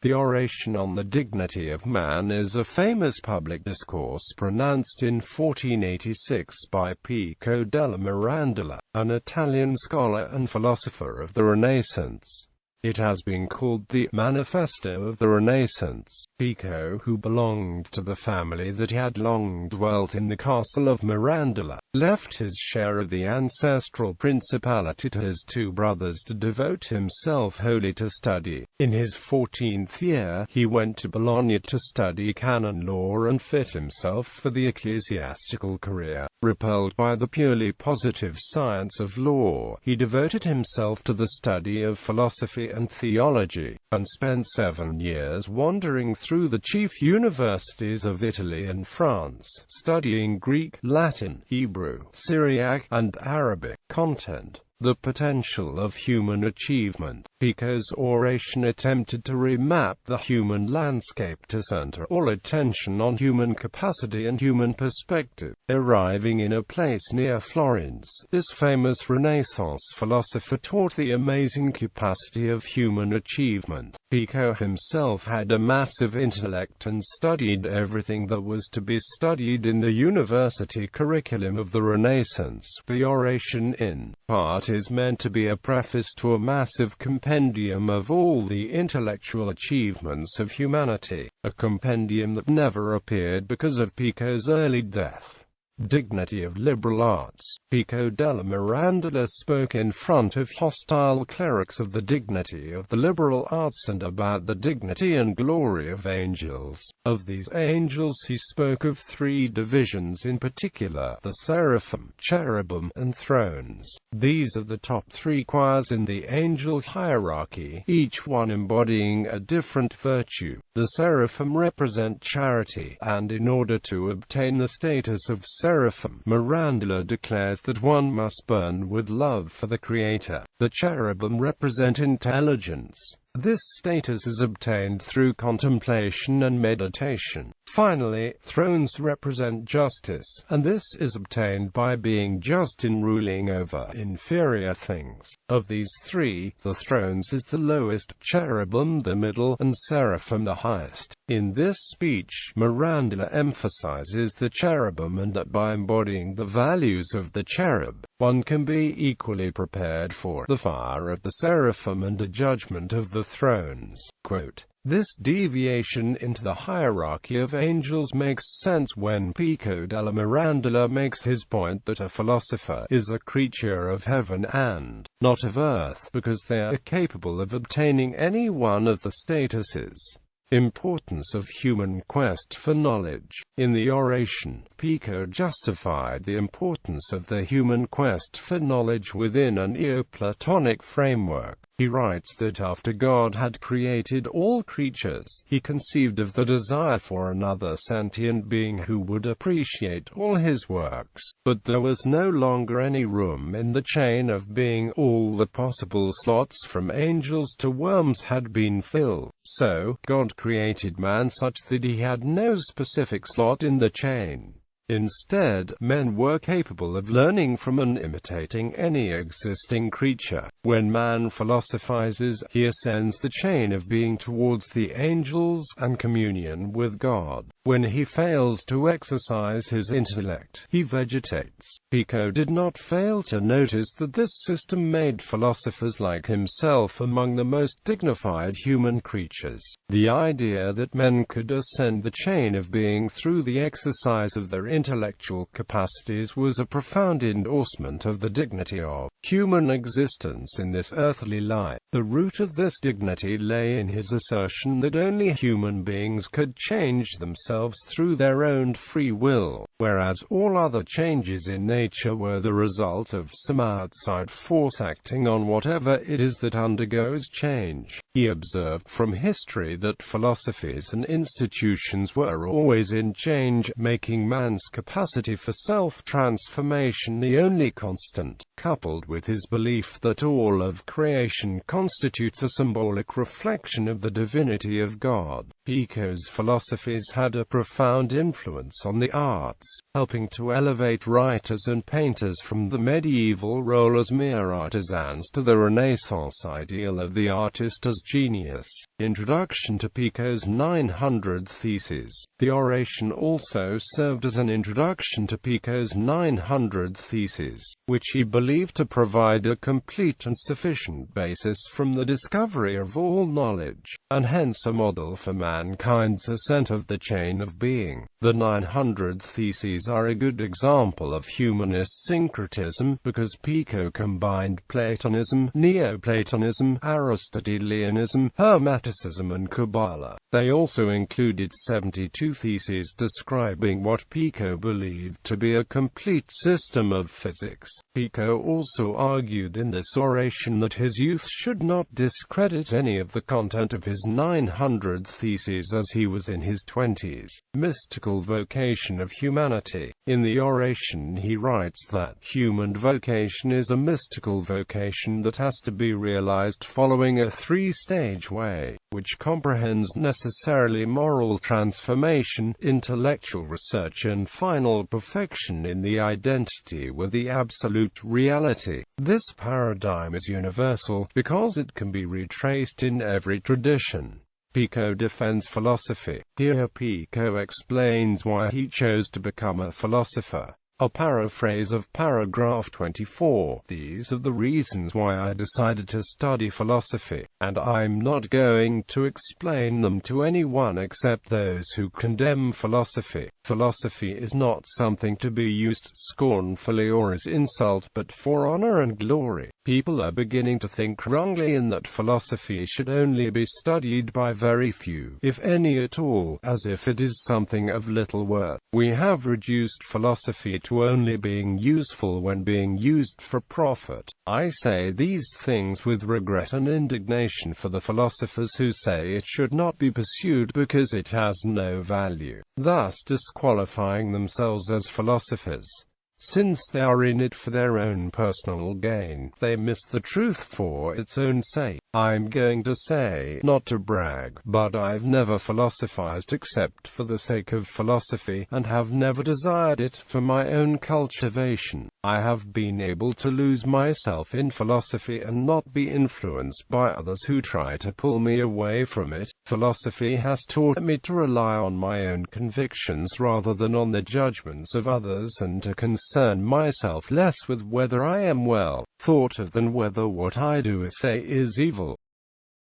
The Oration on the Dignity of Man is a famous public discourse pronounced in 1486 by Pico della Mirandola, an Italian scholar and philosopher of the Renaissance. It has been called the Manifesto of the Renaissance. Pico, who belonged to the family that had long dwelt in the Castle of Mirandola, left his share of the ancestral principality to his two brothers to devote himself wholly to study. In his 14th year, he went to Bologna to study canon law and fit himself for the ecclesiastical career. Repelled by the purely positive science of law, he devoted himself to the study of philosophy and theology, and spent 7 years wandering through the chief universities of Italy and France, studying Greek, Latin, Hebrew, Syriac, and Arabic. Content: the potential of human achievement. Pico's oration attempted to remap the human landscape to center all attention on human capacity and human perspective. Arriving in a place near Florence, this famous Renaissance philosopher taught the amazing capacity of human achievement. Pico himself had a massive intellect and studied everything that was to be studied in the university curriculum of the Renaissance. The oration, in part, is meant to be a preface to a massive compendium of all the intellectual achievements of humanity, a compendium that never appeared because of Pico's early death. Dignity of liberal arts. Pico della Mirandola spoke in front of hostile clerics of the dignity of the liberal arts and about the dignity and glory of angels. Of these angels he spoke of 3 divisions in particular: the seraphim, cherubim, and thrones. These are the top 3 choirs in the angel hierarchy, each one embodying a different virtue. The seraphim represent charity, and in order to obtain the status of seraphim, Mirandola declares that one must burn with love for the Creator. The cherubim represent intelligence. This status is obtained through contemplation and meditation. Finally, thrones represent justice, and this is obtained by being just in ruling over inferior things. Of these 3, the thrones is the lowest, cherubim the middle, and seraphim the highest. In this speech, Mirandola emphasizes the cherubim and that by embodying the values of the cherub, one can be equally prepared for the fire of the seraphim and the judgment of the thrones. Quote, "This deviation into the hierarchy of angels makes sense when Pico della Mirandola makes his point that a philosopher is a creature of heaven and not of earth, because they are capable of obtaining any one of the statuses." Importance of human quest for knowledge. In the oration, Pico justified the importance of the human quest for knowledge within a Neoplatonic framework. He writes that after God had created all creatures, he conceived of the desire for another sentient being who would appreciate all his works. But there was no longer any room in the chain of being. All the possible slots from angels to worms had been filled. So, God created man such that he had no specific slot in the chain. Instead, men were capable of learning from and imitating any existing creature. When man philosophizes, he ascends the chain of being towards the angels and communion with God. When he fails to exercise his intellect, he vegetates. Pico did not fail to notice that this system made philosophers like himself among the most dignified human creatures. The idea that men could ascend the chain of being through the exercise of their intellectual capacities was a profound endorsement of the dignity of human existence in this earthly life. The root of this dignity lay in his assertion that only human beings could change themselves through their own free will, whereas all other changes in nature were the result of some outside force acting on whatever it is that undergoes change. He observed from history that philosophies and institutions were always in change, making man's capacity for self-transformation the only constant, coupled with his belief that all of creation constitutes a symbolic reflection of the divinity of God. Pico's philosophies had a profound influence on the arts, helping to elevate writers and painters from the medieval role as mere artisans to the Renaissance ideal of the artist as genius. Introduction to Pico's 900 Theses. The Oration also served as an introduction to Pico's 900 Theses, which he believed to provide a complete and sufficient basis from the discovery of all knowledge, and hence a model for mankind's ascent of the chain of being. The 900 Theses are a good example of humanist syncretism, because Pico combined Platonism, Neoplatonism, Aristotelianism, Hermeticism and Kabbalah. They also included 72 theses describing what Pico believed to be a complete system of physics. Pico also argued in this oration that his youth should not discredit any of the content of his 900 Theses as he was in his 20s. Mystical vocation of humanity. In the oration he writes that human vocation is a mystical vocation that has to be realized following a three-stage way, which comprehends necessarily moral transformation, intellectual research and final perfection in the identity with the absolute reality. This paradigm is universal, because it can be retraced in every tradition. Pico defends philosophy. Here Pico explains why he chose to become a philosopher. A paraphrase of paragraph 24. These are the reasons why I decided to study philosophy, and I'm not going to explain them to anyone except those who condemn philosophy. Philosophy is not something to be used scornfully or as insult, but for honor and glory. People are beginning to think wrongly in that philosophy should only be studied by very few, if any at all, as if it is something of little worth. We have reduced philosophy to only being useful when being used for profit. I say these things with regret and indignation for the philosophers who say it should not be pursued because it has no value, thus disqualifying themselves as philosophers. Since they are in it for their own personal gain, they miss the truth for its own sake. I'm going to say, not to brag, but I've never philosophized except for the sake of philosophy, and have never desired it for my own cultivation. I have been able to lose myself in philosophy and not be influenced by others who try to pull me away from it. Philosophy has taught me to rely on my own convictions rather than on the judgments of others, and to concern myself less with whether I am well thought of than whether what I do or say is evil.